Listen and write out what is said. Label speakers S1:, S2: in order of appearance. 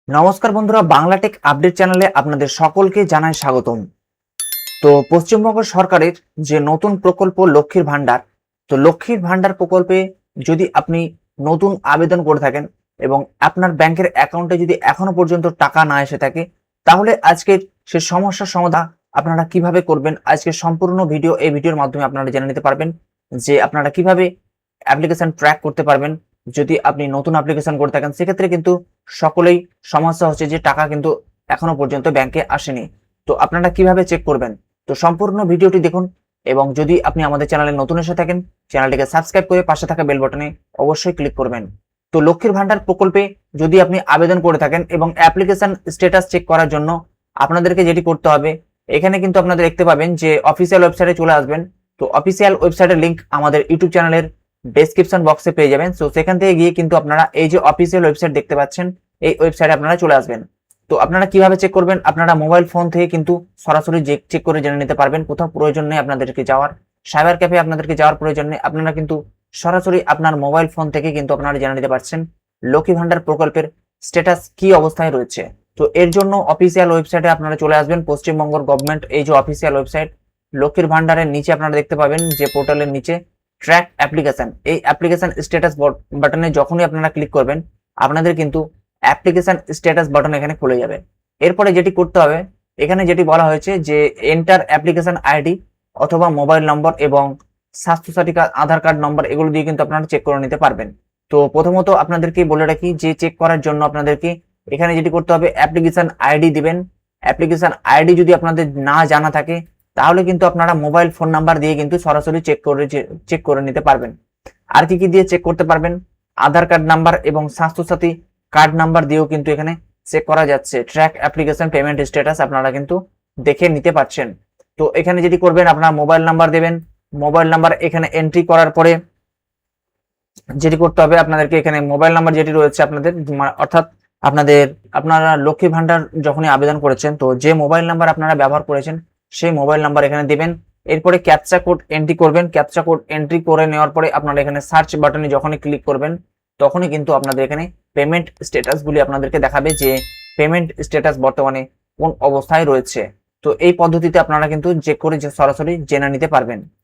S1: নমস্কার বন্ধুরা, বাংলাটেক আপডেট চ্যানেলে আপনাদের সকলকে জানাই স্বাগতম। তো পশ্চিমবঙ্গ সরকারের যে নতুন প্রকল্প লক্ষ্মীর ভান্ডার, তো লক্ষ্মীর ভান্ডার প্রকল্পে যদি আপনি নতুন আবেদন করে থাকেন এবং আপনার ব্যাংকের অ্যাকাউন্টে যদি এখনো পর্যন্ত টাকা না এসে থাকে, তাহলে আজকের সে সমস্যার সমাধান আপনারা কিভাবে করবেন, আজকের সম্পূর্ণ ভিডিও এই ভিডিওর মাধ্যমে আপনারা জেনে নিতে পারবেন যে আপনারা কিভাবে অ্যাপ্লিকেশন ট্র্যাক করতে পারবেন। যদি আপনি নতুন অ্যাপ্লিকেশন করে থাকেন সেক্ষেত্রে কিন্তু সকলেই সমস্যা হচ্ছে যে টাকা কিন্তু এখনো পর্যন্ত ব্যাংকে আসেনি। তো আপনারা কিভাবে চেক করবেন, তো সম্পূর্ণ ভিডিওটি দেখুন। এবং যদি আপনি আমাদের চ্যানেলে নতুন এসে থাকেন, চ্যানেলটিকে সাবস্ক্রাইব করে পাশে থাকা বেল বাটনে অবশ্যই ক্লিক করবেন। তো লক্ষ্মীর ভান্ডার প্রকল্পে যদি আপনি আবেদন করে থাকেন এবং অ্যাপ্লিকেশন স্ট্যাটাস চেক করার জন্য আপনাদেরকে যেটি করতে হবে, এখানে কিন্তু আপনারা দেখতে পাবেন যে অফিসিয়াল ওয়েবসাইটে চলে আসবেন। তো অফিসিয়াল ওয়েবসাইটের লিংক আমাদের ইউটিউব চ্যানেলের ডেসক্রিপশন বক্সে পেয়ে যাবেন। তো সেখান থেকে গিয়ে কিন্তু আপনারা এই যে অফিসিয়াল ওয়েবসাইট দেখতে পাচ্ছেন, এই ওয়েবসাইটে আপনারা চলে আসবেন। তো আপনারা কিভাবে চেক করবেন, আপনারা মোবাইল ফোন থেকে কিন্তু সরাসরি চেক করে জেনে নিতে পারবেন। কোথাও প্রয়োজন নেই আপনাদেরকে যাওয়ার, সাইবার ক্যাফে আপনাদেরকে যাওয়ার প্রয়োজন নেই। আপনারা কিন্তু সরাসরি আপনার মোবাইল ফোন থেকে কিন্তু আপনারা জেনে নিতে পারছেন লক্ষ্মী ভান্ডার প্রকল্পের স্ট্যাটাস কি অবস্থায় রয়েছে। তো এর জন্য অফিসিয়াল ওয়েবসাইটে আপনারা চলে আসবেন। পশ্চিমবঙ্গ গভর্নমেন্ট এই যে অফিসিয়াল ওয়েবসাইট, লক্ষ্মীর ভান্ডারের নিচে আপনারা দেখতে পাবেন যে পোর্টালের নিচে ট্র্যাক অ্যাপ্লিকেশন, এই অ্যাপ্লিকেশন স্ট্যাটাস বাটনে যখনই আপনারা ক্লিক করবেন, আপনাদের কিন্তু অ্যাপ্লিকেশন স্ট্যাটাস বাটন এখানে খুলে যাবে। এরপরে যেটি করতে হবে, এখানে যেটি বলা হয়েছে যে এন্টার অ্যাপ্লিকেশন আইডি অথবা মোবাইল নম্বর এবং স্বাস্থ্য সার্টিফিকেট, আধার কার্ড নম্বর, এগুলো দিয়ে কিন্তু আপনারা চেক করে নিতে পারবেন। তো প্রথমত আপনাদেরকে বলে রাখি যে চেক করার জন্য আপনাদেরকে এখানে যেটি করতে হবে, অ্যাপ্লিকেশন আইডি দিবেন। অ্যাপ্লিকেশন আইডি যদি আপনাদের না জানা থাকে তাহলে কিন্তু আপনারা মোবাইল ফোন নাম্বার দিয়ে কিন্তু সরাসরি চেক করে নিতে পারবেন। আর কি কি দিয়ে চেক করতে পারবেন, আধার কার্ড নাম্বার এবং স্বাস্থ্যসাথী কার্ড নাম্বার দিয়েও কিন্তু এখানে চেক করা যাচ্ছে। ট্র্যাক অ্যাপ্লিকেশন পেমেন্ট স্ট্যাটাস আপনারা কিন্তু দেখে নিতে পারছেন। তো এখানে যেটি করবেন, আপনারা মোবাইল নাম্বার দেবেন। মোবাইল নাম্বার এখানে এন্ট্রি করার পরে যেটি করতে হবে, আপনাদেরকে এখানে মোবাইল নাম্বার যেটি রয়েছে আপনাদের, অর্থাৎ আপনারা লক্ষ্মী ভান্ডার যখনই আবেদন করেছেন, তো যে মোবাইল নাম্বার আপনারা ব্যবহার করেছেন সেই মোবাইল নাম্বার এখানে দিবেন। এরপরে ক্যাপচা কোড এন্ট্রি করবেন। ক্যাপচা কোড এন্ট্রি করে নেওয়ার পরে আপনারা এখানে সার্চ বাটনে যখনই ক্লিক করবেন, তখনই কিন্তু আপনাদের এখানে পেমেন্ট স্ট্যাটাস গুলি আপনাদেরকে দেখাবে যে পেমেন্ট স্ট্যাটাস বর্তমানে কোন অবস্থায় রয়েছে। তো এই পদ্ধতিতে আপনারা কিন্তু চেক করে সরাসরি জেনে নিতে পারবেন।